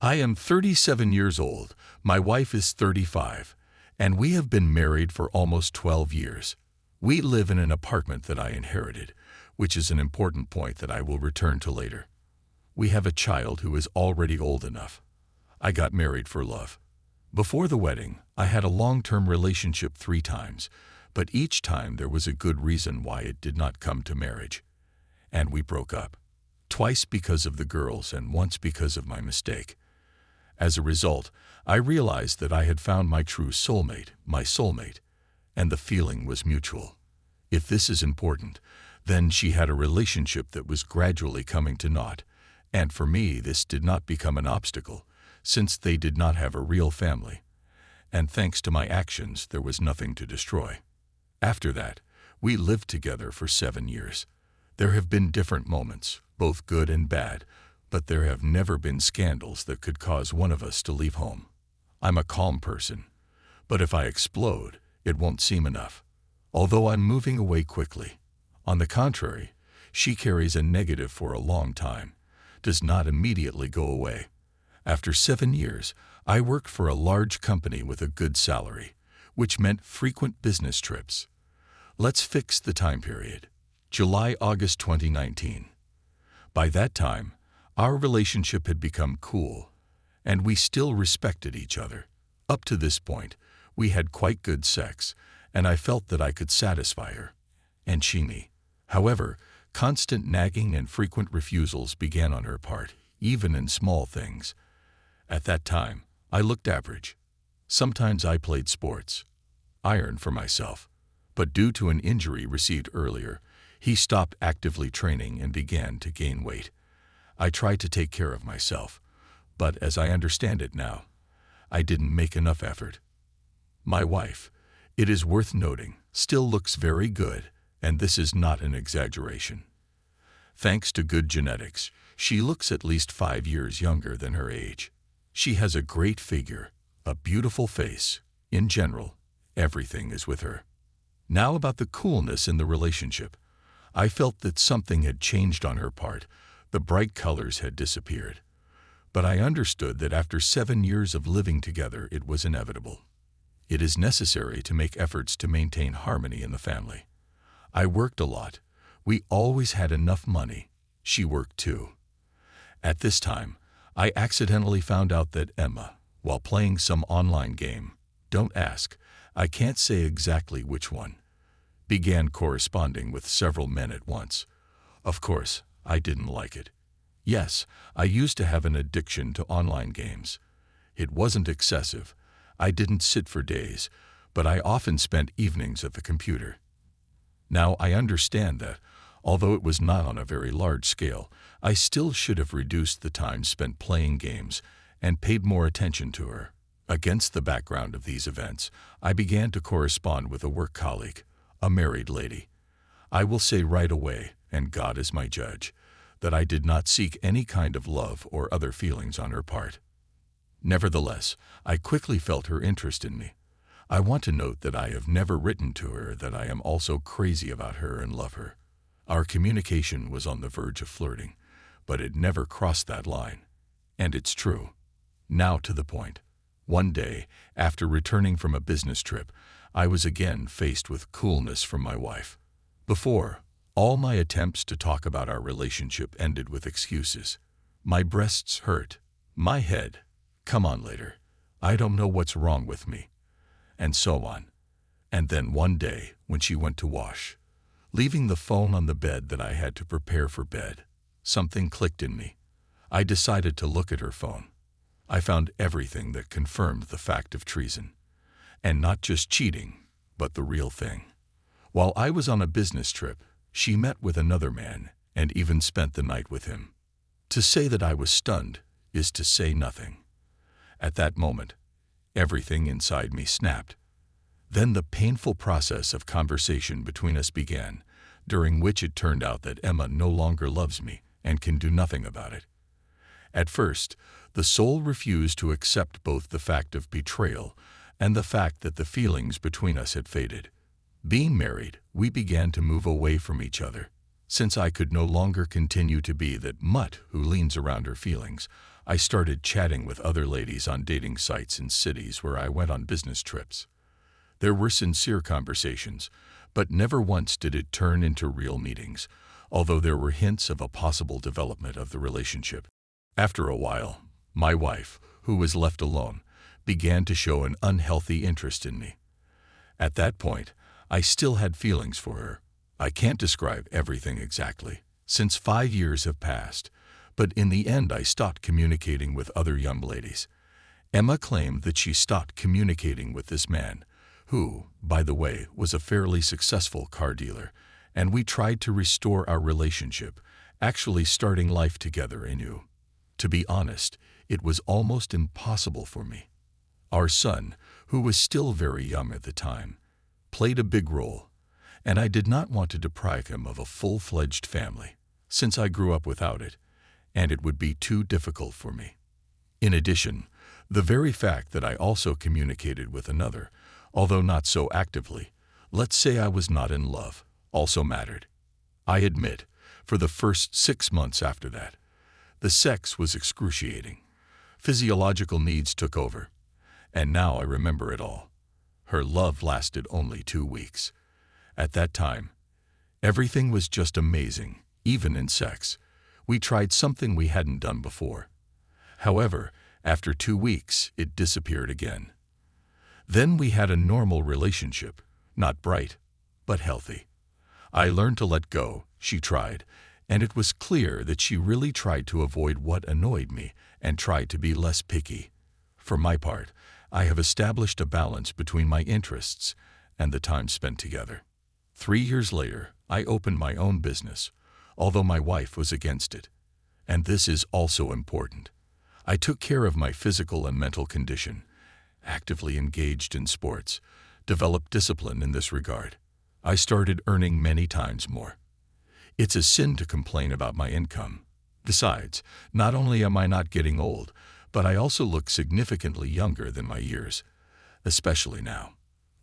I am 37 years old, my wife is 35, and we have been married for almost 12 years. We live in an apartment that I inherited, which is an important point that I will return to later. We have a child who is already old enough. I got married for love. Before the wedding, I had a long-term relationship 3 times, but each time there was a good reason why it did not come to marriage. And we broke up. Twice because of the girls and once because of my mistake. As a result, I realized that I had found my true soulmate, my soulmate, and the feeling was mutual. If this is important, then she had a relationship that was gradually coming to naught, and for me this did not become an obstacle, since they did not have a real family. And thanks to my actions, there was nothing to destroy. After that, we lived together for 7 years. There have been different moments, both good and bad, but there have never been scandals that could cause one of us to leave home. I'm a calm person, but if I explode, it won't seem enough. Although I'm moving away quickly. On the contrary, she carries a negative for a long time, does not immediately go away. After 7 years, I worked for a large company with a good salary, which meant frequent business trips. Let's fix the time period. July-August 2019. By that time, our relationship had become cool, and we still respected each other. Up to this point, we had quite good sex, and I felt that I could satisfy her, and she me. However, constant nagging and frequent refusals began on her part, even in small things. At that time, I looked average. Sometimes I played sports, ironed for myself, but due to an injury received earlier, he stopped actively training and began to gain weight. I tried to take care of myself, but as I understand it now, I didn't make enough effort. My wife, it is worth noting, still looks very good, and this is not an exaggeration. Thanks to good genetics, she looks at least 5 years younger than her age. She has a great figure, a beautiful face. In general, everything is with her. Now about the coolness in the relationship. I felt that something had changed on her part. The bright colors had disappeared. But I understood that after 7 years of living together, it was inevitable. It is necessary to make efforts to maintain harmony in the family. I worked a lot. We always had enough money. She worked too. At this time, I accidentally found out that Emma, while playing some online game, don't ask, I can't say exactly which one, began corresponding with several men at once. Of course, I didn't like it. Yes, I used to have an addiction to online games. It wasn't excessive. I didn't sit for days, but I often spent evenings at the computer. Now I understand that, although it was not on a very large scale, I still should have reduced the time spent playing games and paid more attention to her. Against the background of these events, I began to correspond with a work colleague, a married lady. I will say right away, and God is my judge, that I did not seek any kind of love or other feelings on her part. Nevertheless, I quickly felt her interest in me. I want to note that I have never written to her that I am also crazy about her and love her. Our communication was on the verge of flirting, but it never crossed that line. And it's true. Now to the point. One day, after returning from a business trip, I was again faced with coolness from my wife. Before, all my attempts to talk about our relationship ended with excuses. My breasts hurt. My head. Come on later. I don't know what's wrong with me. And so on. And then one day, when she went to wash, leaving the phone on the bed that I had to prepare for bed, something clicked in me. I decided to look at her phone. I found everything that confirmed the fact of treason. And not just cheating, but the real thing. While I was on a business trip, she met with another man and even spent the night with him. To say that I was stunned is to say nothing. At that moment, everything inside me snapped. Then the painful process of conversation between us began, during which it turned out that Emma no longer loves me and can do nothing about it. At first, the soul refused to accept both the fact of betrayal and the fact that the feelings between us had faded. Being married, we began to move away from each other. Since I could no longer continue to be that mutt who leans around her feelings, I started chatting with other ladies on dating sites in cities where I went on business trips. There were sincere conversations, but never once did it turn into real meetings, although there were hints of a possible development of the relationship. After a while, my wife, who was left alone, began to show an unhealthy interest in me. At that point, I still had feelings for her. I can't describe everything exactly, since 5 years have passed, but in the end I stopped communicating with other young ladies. Emma claimed that she stopped communicating with this man, who, by the way, was a fairly successful car dealer, and we tried to restore our relationship, actually starting life together anew. To be honest, it was almost impossible for me. Our son, who was still very young at the time, played a big role, and I did not want to deprive him of a full-fledged family, since I grew up without it, and it would be too difficult for me. In addition, the very fact that I also communicated with another, although not so actively, let's say I was not in love, also mattered. I admit, for the first 6 months after that, the sex was excruciating. Physiological needs took over, and now I remember it all. Her love lasted only 2 weeks. At that time, everything was just amazing, even in sex. We tried something we hadn't done before. However, after 2 weeks, it disappeared again. Then we had a normal relationship, not bright, but healthy. I learned to let go, she tried, and it was clear that she really tried to avoid what annoyed me and tried to be less picky. For my part, I have established a balance between my interests and the time spent together. 3 years later, I opened my own business, although my wife was against it. And this is also important. I took care of my physical and mental condition, actively engaged in sports, developed discipline in this regard. I started earning many times more. It's a sin to complain about my income. Besides, not only am I not getting old, but I also look significantly younger than my years, especially now.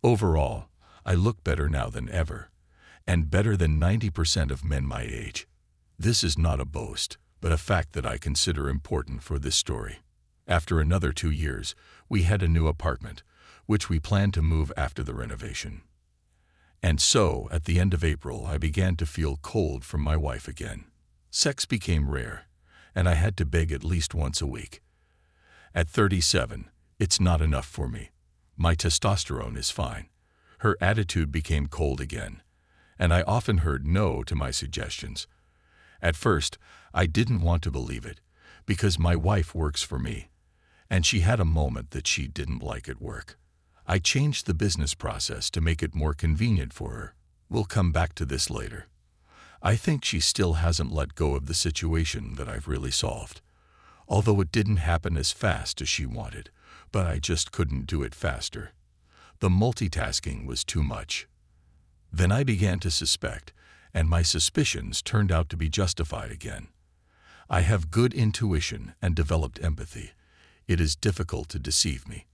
Overall, I look better now than ever, and better than 90% of men my age. This is not a boast, but a fact that I consider important for this story. After another 2 years, we had a new apartment, which we planned to move after the renovation. And so, at the end of April, I began to feel cold from my wife again. Sex became rare, and I had to beg at least once a week. At 37, it's not enough for me. My testosterone is fine. Her attitude became cold again, and I often heard no to my suggestions. At first, I didn't want to believe it, because my wife works for me, and she had a moment that she didn't like at work. I changed the business process to make it more convenient for her. We'll come back to this later. I think she still hasn't let go of the situation that I've really solved, although it didn't happen as fast as she wanted, but I just couldn't do it faster. The multitasking was too much. Then I began to suspect, and my suspicions turned out to be justified again. I have good intuition and developed empathy. It is difficult to deceive me.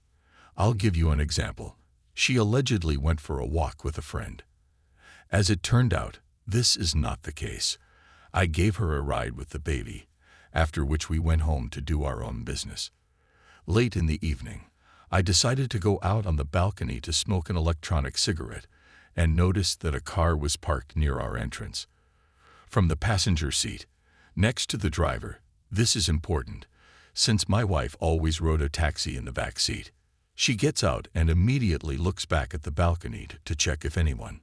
I'll give you an example. She allegedly went for a walk with a friend. As it turned out, this is not the case. I gave her a ride with the baby, after which we went home to do our own business. Late in the evening, I decided to go out on the balcony to smoke an electronic cigarette and noticed that a car was parked near our entrance. From the passenger seat, next to the driver, this is important, since my wife always rode a taxi in the back seat. She gets out and immediately looks back at the balcony to check if anyone.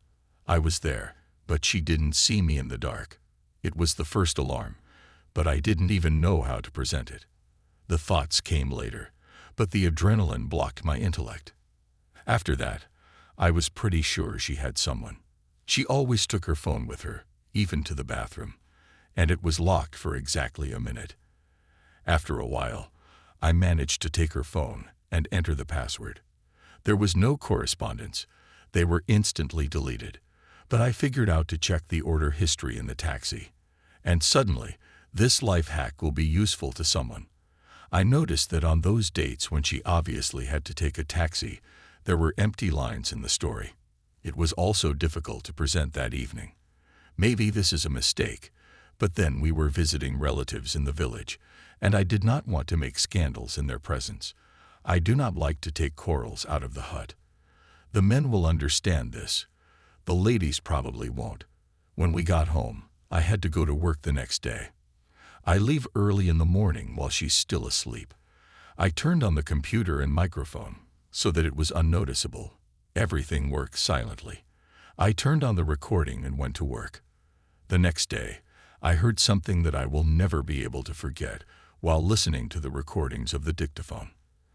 I was there, but she didn't see me in the dark. It was the first alarm, but I didn't even know how to present it. The thoughts came later, but the adrenaline blocked my intellect. After that, I was pretty sure she had someone. She always took her phone with her, even to the bathroom, and it was locked for exactly a minute. After a while, I managed to take her phone and enter the password. There was no correspondence. They were instantly deleted, but I figured out to check the order history in the taxi. And suddenly, this life hack will be useful to someone. I noticed that on those dates when she obviously had to take a taxi, there were empty lines in the story. It was also difficult to present that evening. Maybe this is a mistake, but then we were visiting relatives in the village, and I did not want to make scandals in their presence. I do not like to take quarrels out of the hut. The men will understand this. The ladies probably won't. When we got home, I had to go to work the next day. I leave early in the morning while she's still asleep. I turned on the computer and microphone so that it was unnoticeable. Everything worked silently. I turned on the recording and went to work. The next day, I heard something that I will never be able to forget while listening to the recordings of the dictaphone.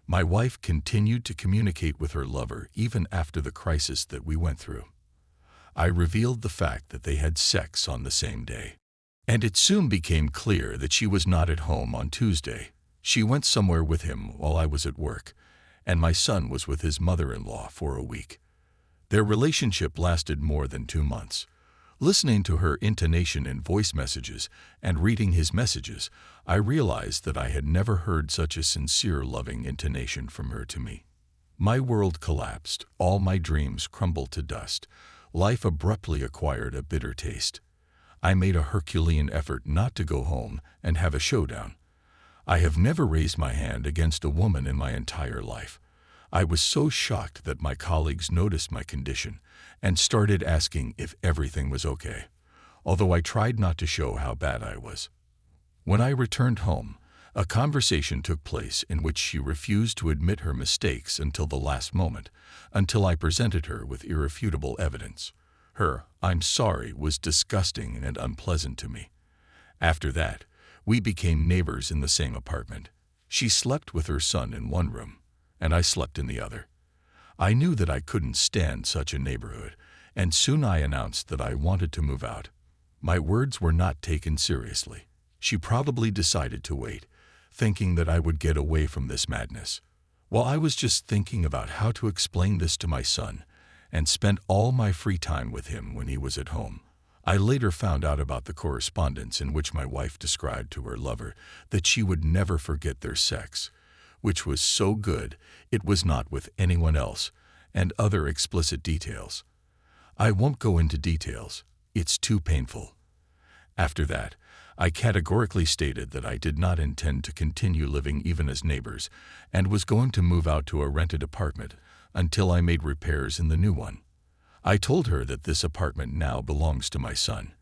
My wife continued to communicate with her lover even after the crisis that we went through. I revealed the fact that they had sex on the same day. And it soon became clear that she was not at home on Tuesday. She went somewhere with him while I was at work, and my son was with his mother-in-law for a week. Their relationship lasted more than 2 months. Listening to her intonation in voice messages and reading his messages, I realized that I had never heard such a sincere, loving intonation from her to me. My world collapsed. All my dreams crumbled to dust. Life abruptly acquired a bitter taste. I made a Herculean effort not to go home and have a showdown. I have never raised my hand against a woman in my entire life. I was so shocked that my colleagues noticed my condition and started asking if everything was okay, although I tried not to show how bad I was. When I returned home, a conversation took place in which she refused to admit her mistakes until the last moment, until I presented her with irrefutable evidence. Her "I'm sorry" was disgusting and unpleasant to me. After that, we became neighbors in the same apartment. She slept with her son in one room, and I slept in the other. I knew that I couldn't stand such a neighborhood, and soon I announced that I wanted to move out. My words were not taken seriously. She probably decided to wait, thinking that I would get away from this madness. While I was just thinking about how to explain this to my son, and spent all my free time with him when he was at home, I later found out about the correspondence in which my wife described to her lover that she would never forget their sex, which was so good it was not with anyone else, and other explicit details. I won't go into details. It's too painful. After that, I categorically stated that I did not intend to continue living even as neighbors and was going to move out to a rented apartment until I made repairs in the new one. I told her that this apartment now belongs to my son,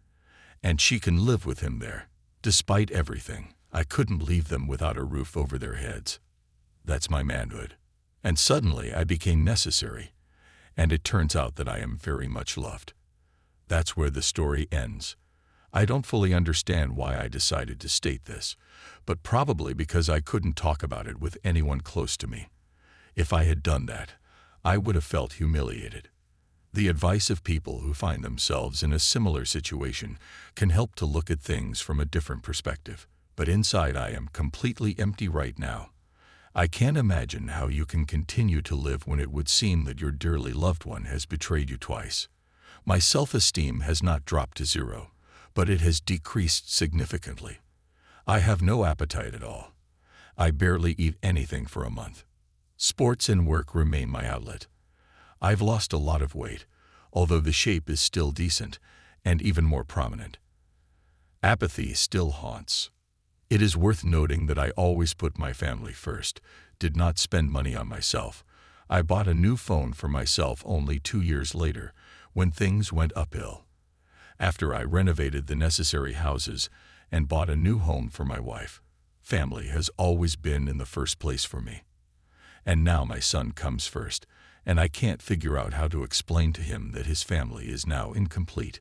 and she can live with him there. Despite everything, I couldn't leave them without a roof over their heads. That's my manhood. And suddenly I became necessary, and it turns out that I am very much loved. That's where the story ends. I don't fully understand why I decided to state this, but probably because I couldn't talk about it with anyone close to me. If I had done that, I would have felt humiliated. The advice of people who find themselves in a similar situation can help to look at things from a different perspective, but inside I am completely empty right now. I can't imagine how you can continue to live when it would seem that your dearly loved one has betrayed you twice. My self-esteem has not dropped to zero, but it has decreased significantly. I have no appetite at all. I barely eat anything for a month. Sports and work remain my outlet. I've lost a lot of weight, although the shape is still decent and even more prominent. Apathy still haunts. It is worth noting that I always put my family first, did not spend money on myself. I bought a new phone for myself only 2 years later, when things went uphill. After I renovated the necessary houses and bought a new home for my wife, family has always been in the first place for me. And now my son comes first, and I can't figure out how to explain to him that his family is now incomplete.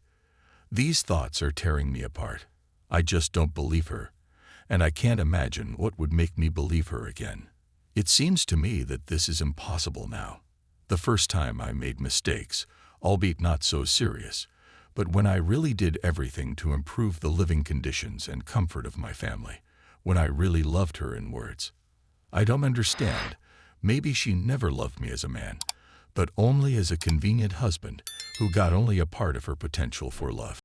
These thoughts are tearing me apart. I just don't believe her, and I can't imagine what would make me believe her again. It seems to me that this is impossible now. The first time I made mistakes, albeit not so serious, but when I really did everything to improve the living conditions and comfort of my family, when I really loved her in words. I don't understand. Maybe she never loved me as a man, but only as a convenient husband who got only a part of her potential for love.